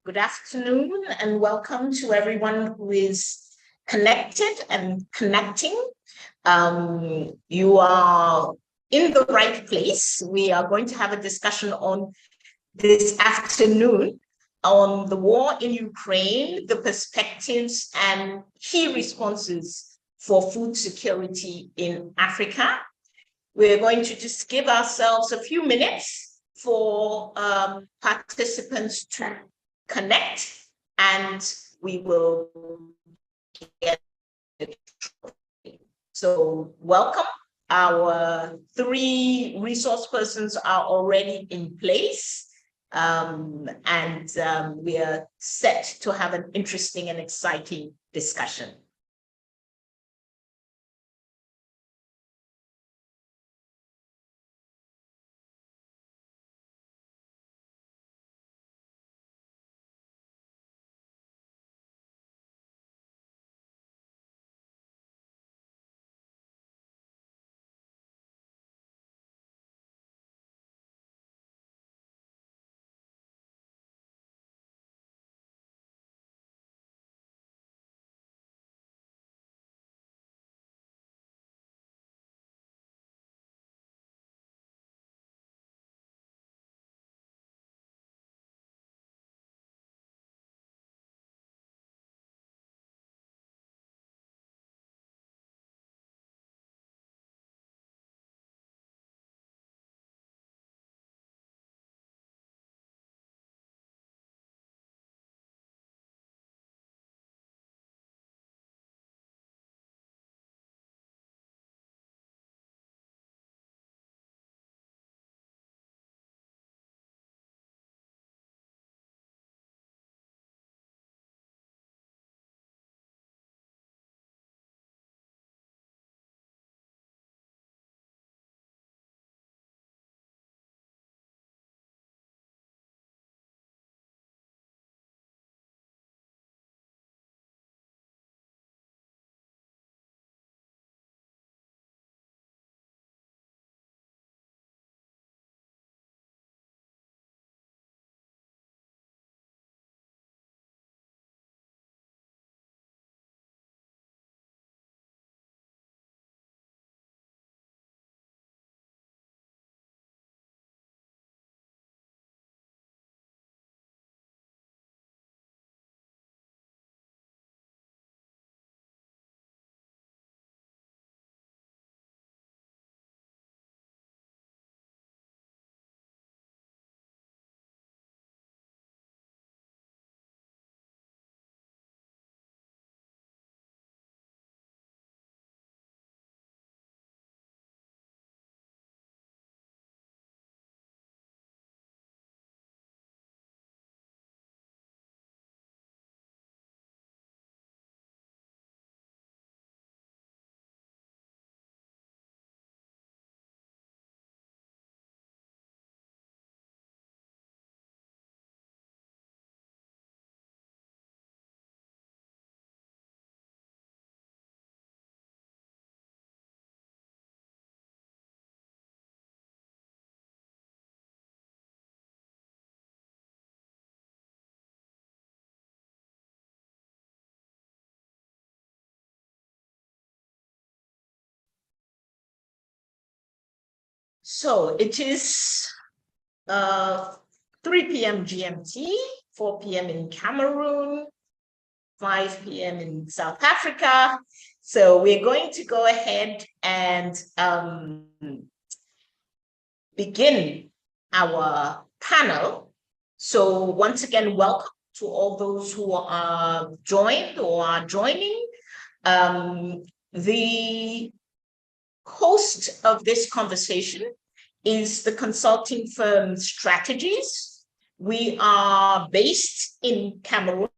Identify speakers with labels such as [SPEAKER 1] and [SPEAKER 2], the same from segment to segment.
[SPEAKER 1] Good afternoon, and welcome to everyone who is connected and connecting. You are in the right place. We are going to have a discussion on this afternoon on the war in Ukraine, the perspectives and key responses for food security in Africa. We're going to just give ourselves a few minutes for participants to connect, and we will get it. So welcome. Our three resource persons are already in place, and we are set to have an interesting and exciting discussion. So it is 3 p.m. GMT, 4 p.m. in Cameroon, 5 p.m. in South Africa. So we're going to go ahead and begin our panel. So once again, welcome to all those who are joined or are joining. The host of this conversation is the consulting firm Strategies. We are based in Cameroon.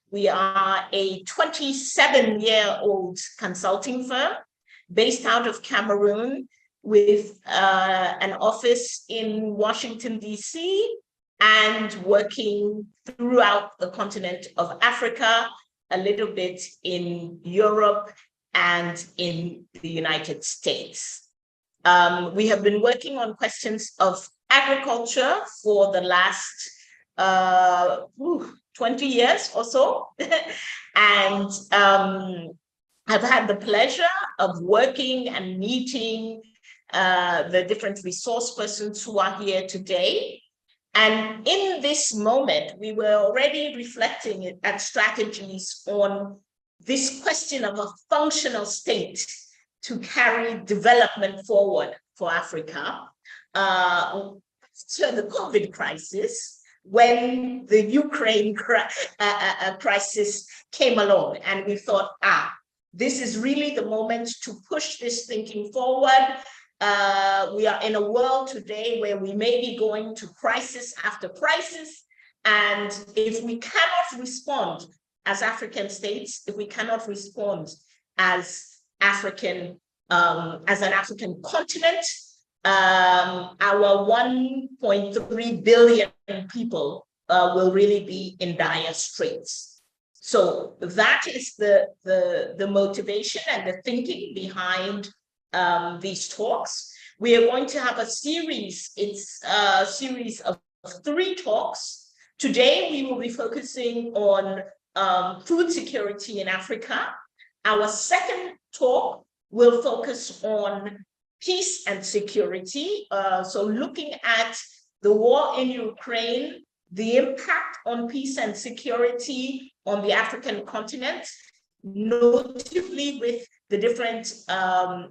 [SPEAKER 1] We are a 27-year-old consulting firm based out of Cameroon with an office in Washington, D.C., and working throughout the continent of Africa, a little bit in Europe and in the United States. We have been working on questions of agriculture for the last 20 years or so. And I've had the pleasure of working and meeting the different resource persons who are here today. And in this moment, we were already reflecting at strategies on this question of a functional state to carry development forward for Africa. So the COVID crisis, when the Ukraine crisis came along, and we thought, this is really the moment to push this thinking forward. We are in a world today where we may be going to crisis after crisis. And if we cannot respond as African states, if we cannot respond as an African continent, our 1.3 billion people will really be in dire straits. So that is the motivation and the thinking behind these talks. We are going to have a series. It's a series of 3 talks. Today, we will be focusing on food security in Africa. Our second talk will focus on peace and security. So looking at the war in Ukraine, the impact on peace and security on the African continent, notably with the different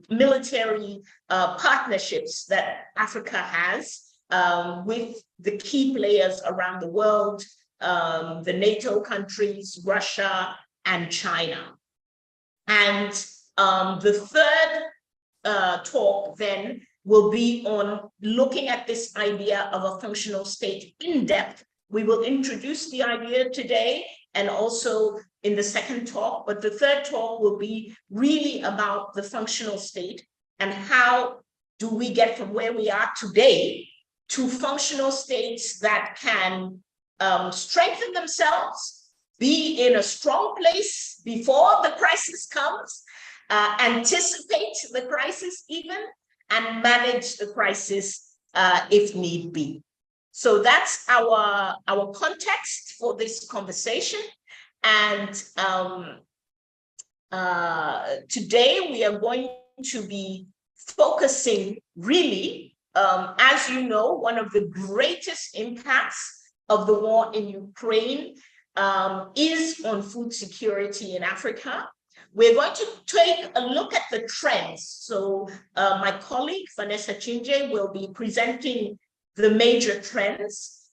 [SPEAKER 1] military partnerships that Africa has with the key players around the world, the NATO countries, Russia, and China. And the third talk then will be on looking at this idea of a functional state in depth. We will introduce the idea today and also in the second talk, but the third talk will be really about the functional state and how do we get from where we are today to functional states that can strengthen themselves, be in a strong place before the crisis comes, anticipate the crisis even, and manage the crisis if need be. So that's our context for this conversation. And today we are going to be focusing really, as you know, one of the greatest impacts of the war in Ukraine is on food security in Africa. We're going to take a look at the trends. So my colleague, Vanessa Chinje, will be presenting the major trends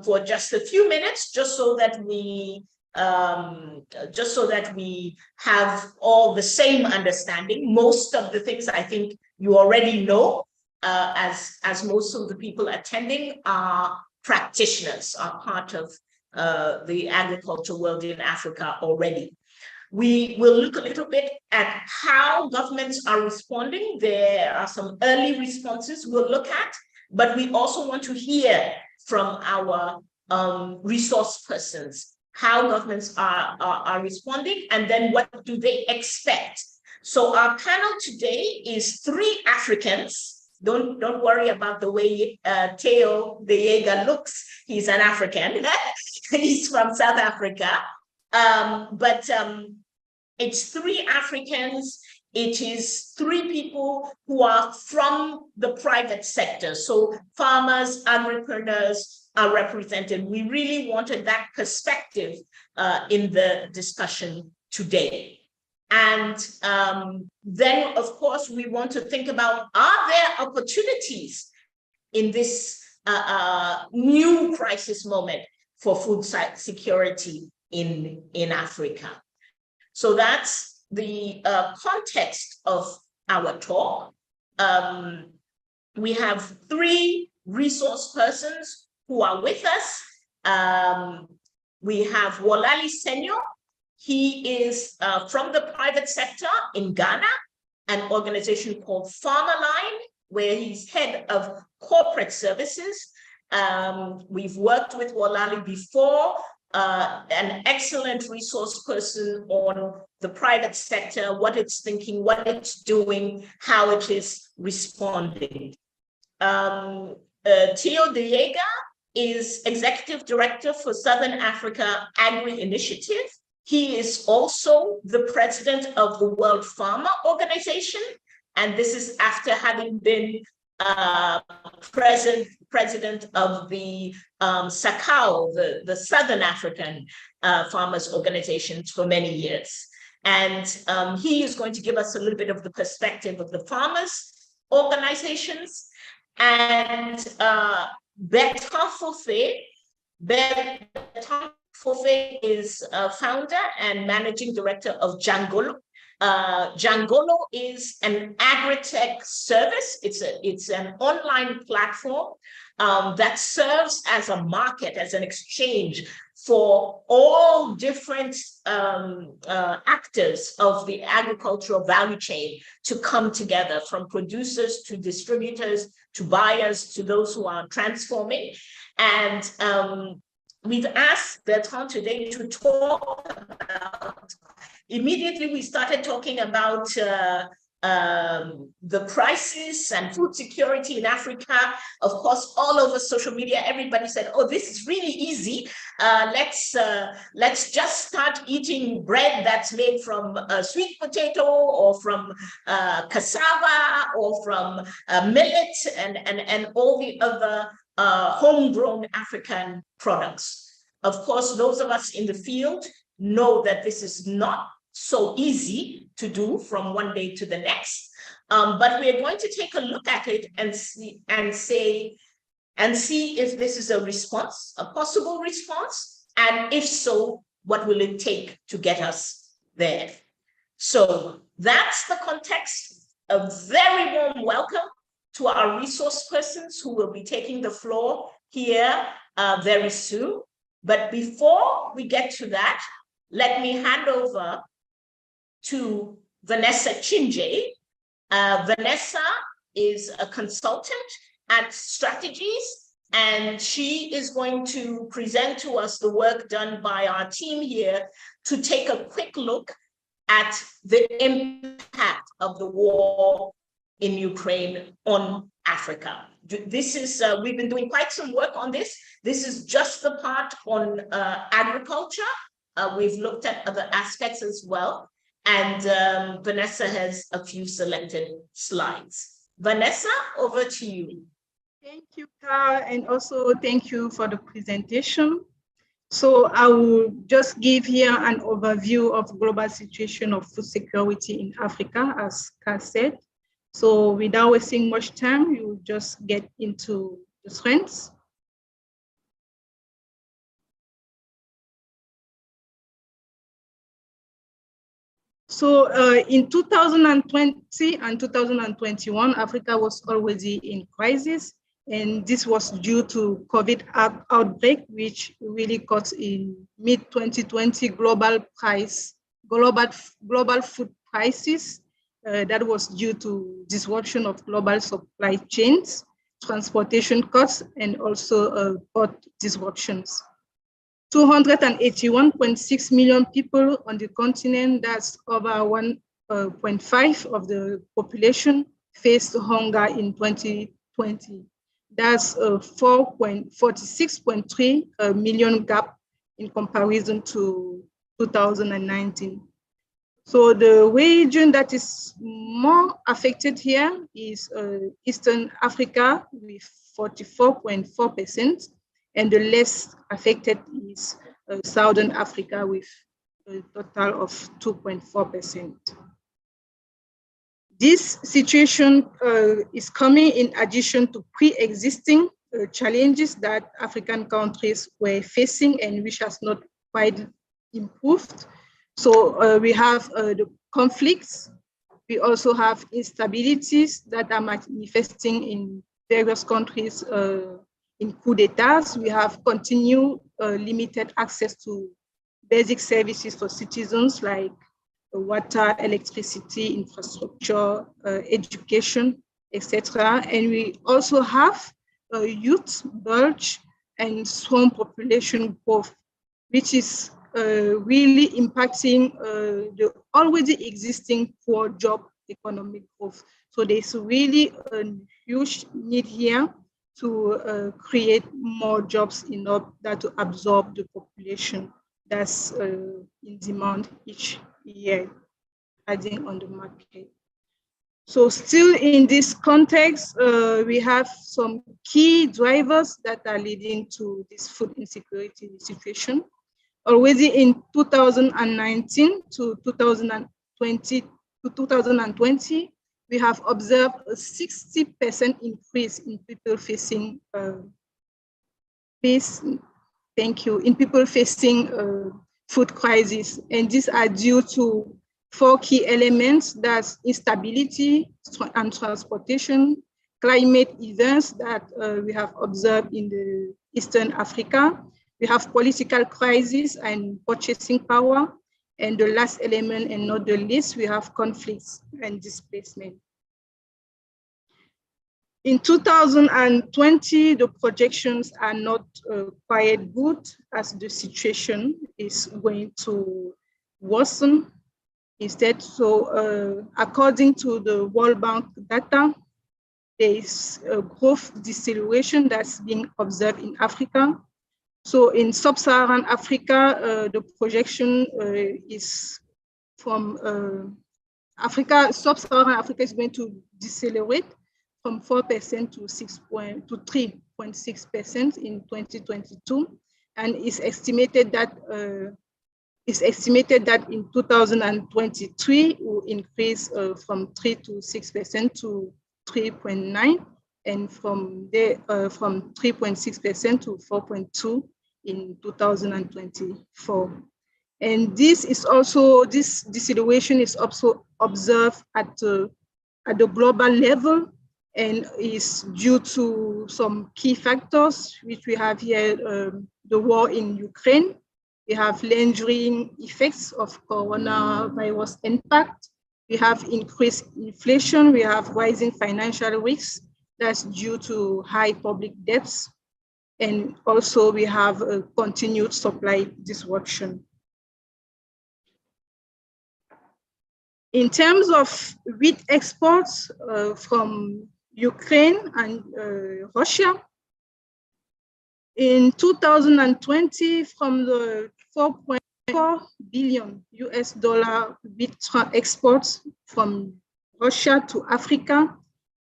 [SPEAKER 1] for just a few minutes, just so that we have all the same understanding. Most of the things I think you already know, as most of the people attending are practitioners, are part of the agriculture world in Africa already. We will look a little bit at how governments are responding. There are some early responses we'll look at, but we also want to hear from our resource persons how governments are responding, and then what do they expect. So our panel today is 3 Africans. Don't worry about the way Theo the Jaeger looks. He's an African. He's from South Africa. But it's 3 Africans. It is 3 people who are from the private sector. So farmers, agripreneurs are represented. We really wanted that perspective in the discussion today. And then, of course, we want to think about, are there opportunities in this new crisis moment for food security in Africa? So that's the context of our talk. We have 3 resource persons who are with us. We have Wolali Senyo. He is from the private sector in Ghana, an organization called Farmer Line, where he's head of corporate services. We've worked with Wolali before, an excellent resource person on the private sector, what it's thinking, what it's doing, how it is responding. Theo de Jaeger is Executive Director for Southern Africa Agri Initiative. He is also the president of the World Farmer Organization, and this is after having been president of the SACAO, the Southern African Farmers Organization, for many years. And he is going to give us a little bit of the perspective of the farmers organizations. And Bertrand Fofé is founder and managing director of Jangolo. Jangolo is an agri-tech service. It's an online platform that serves as a market, as an exchange for all different actors of the agricultural value chain to come together, from producers to distributors to buyers to those who are transforming. And we've asked Bertrand today to talk about, immediately we started talking about the crisis and food security in Africa. Of course, all over social media, everybody said, oh, this is really easy. Let's just start eating bread that's made from sweet potato or from cassava or from millet and all the other homegrown African products. Of course, those of us in the field know that this is not so easy to do from one day to the next. But we're going to take a look at it and see if this is a response, a possible response, and if so, what will it take to get us there? So that's the context. A very warm welcome to our resource persons who will be taking the floor here very soon. But before we get to that, let me hand over to Vanessa Chinje. Vanessa is a consultant at Strategies, and she is going to present to us the work done by our team here to take a quick look at the impact of the war in Ukraine on Africa. This is, we've been doing quite some work on this. This is just the part on agriculture. We've looked at other aspects as well. And Vanessa has a few selected slides. Vanessa, over to you.
[SPEAKER 2] Thank you, Carl, and also thank you for the presentation. So I will just give here an overview of global situation of food security in Africa, as Carl said. So without wasting much time, we will just get into the strengths. So in 2020 and 2021, Africa was already in crisis, and this was due to COVID outbreak, which really caused in mid-2020 global food crisis. That was due to disruption of global supply chains, transportation costs, and also port disruptions. 281.6 million people on the continent, that's over 1.5 of the population, faced hunger in 2020. That's 46.3 million gap in comparison to 2019. So the region that is more affected here is Eastern Africa with 44.4%. And the less affected is Southern Africa with a total of 2.4%. This situation is coming in addition to pre-existing challenges that African countries were facing and which has not quite improved. So we have the conflicts. We also have instabilities that are manifesting in various countries. In coup d'etats, we have continued limited access to basic services for citizens like water, electricity, infrastructure, education, etc. And we also have youth bulge and strong population growth, which is really impacting the already existing poor job economic growth. So there's really a huge need here to create more jobs in order to absorb the population that's in demand each year, adding on the market. So still in this context, we have some key drivers that are leading to this food insecurity situation. Already in 2019 to 2020, we have observed a 60% increase in people facing food crisis, and these are due to 4 key elements: that's instability and transportation, climate events that we have observed in the Eastern Africa. We have political crisis and purchasing power. And the last element, and not the least, we have conflicts and displacement. In 2020, the projections are not quite good, as the situation is going to worsen instead. So according to the World Bank data, there is a growth deceleration that's being observed in Africa. So in sub-Saharan Africa, the projection is from sub-Saharan Africa is going to decelerate from 4% to 3.6% in 2022, and it's estimated that in 2023 will increase from 3 to 6% to 3.9%, and from there from 3.6% to 4.2% in 2024. And this deceleration is also observed at the global level, and is due to some key factors, which we have here: the war in Ukraine. We have lingering effects of coronavirus impact. We have increased inflation. We have rising financial risks that's due to high public debts. And also we have a continued supply disruption. In terms of wheat exports from Ukraine and Russia, in 2020, from the $4.4 billion wheat exports from Russia to Africa,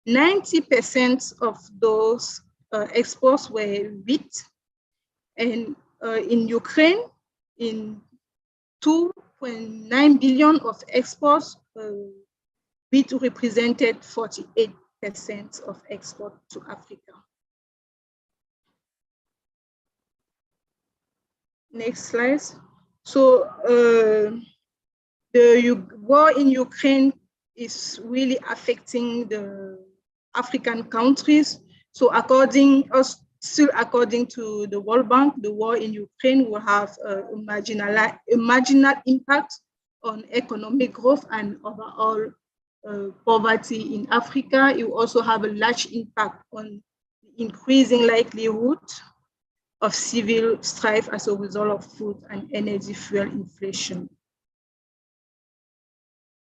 [SPEAKER 2] 90% of those exports were wheat. And in Ukraine, in 2.9 billion of exports, wheat represented 48% of export to Africa. Next slide. So the war in Ukraine is really affecting the African countries. So still according to the World Bank, the war in Ukraine will have a marginal impact on economic growth and overall poverty in Africa. It will also have a large impact on the increasing likelihood of civil strife as a result of food and energy fuel inflation.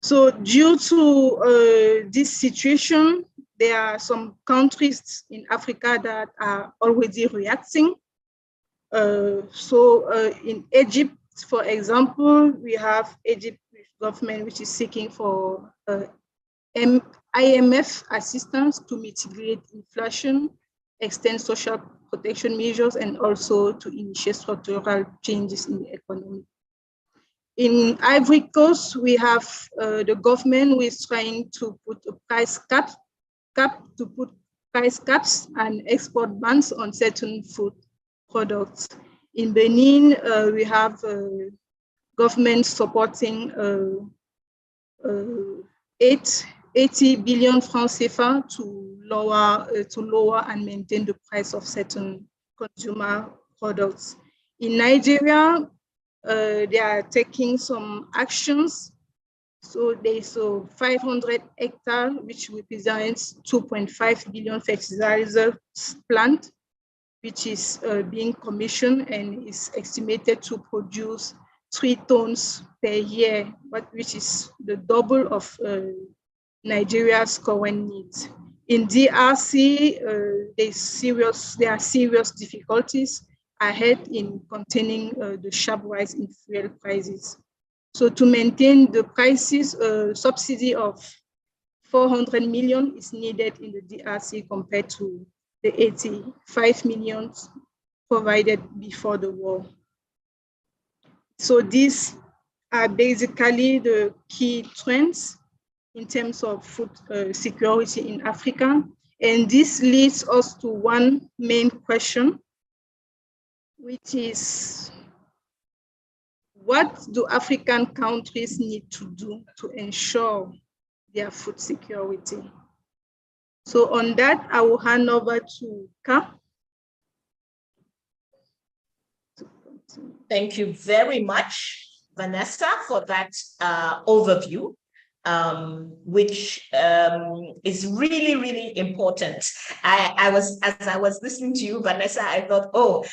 [SPEAKER 2] So due to this situation, there are some countries in Africa that are already reacting. In Egypt, for example, we have Egypt government which is seeking for IMF assistance to mitigate inflation, extend social protection measures, and also to initiate structural changes in the economy. In Ivory Coast, we have the government who is trying to put a price caps and export bans on certain food products. In Benin, we have government supporting 80 billion francs CFA to lower and maintain the price of certain consumer products. In Nigeria, they are taking some actions. So there's a 500 hectares, which represents 2.5 billion fertilizer plant, which is being commissioned and is estimated to produce 3 tons per year, which is the double of Nigeria's current needs. In DRC, there are serious difficulties ahead in containing the sharp rise in fuel prices. So to maintain the prices, subsidy of 400 million is needed in the DRC compared to the 85 million provided before the war. So these are basically the key trends in terms of food security in Africa. And this leads us to one main question, which is, what do African countries need to do to ensure their food security? So on that, I will hand over to Ka.
[SPEAKER 1] Thank you very much, Vanessa, for that overview, which is really, really important. As I was listening to you, Vanessa, I thought, oh,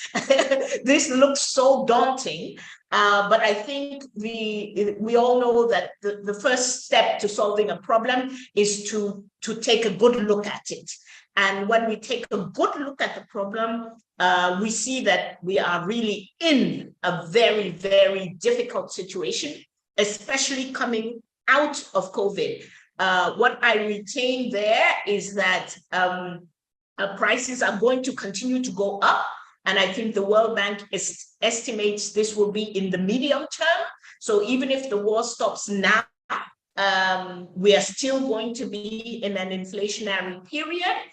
[SPEAKER 1] this looks so daunting. But I think we all know that the first step to solving a problem is to take a good look at it. And when we take a good look at the problem, we see that we are really in a very, very difficult situation, especially coming out of COVID. What I retain there is that prices are going to continue to go up. And I think the World Bank estimates this will be in the medium term. So even if the war stops now, we are still going to be in an inflationary period.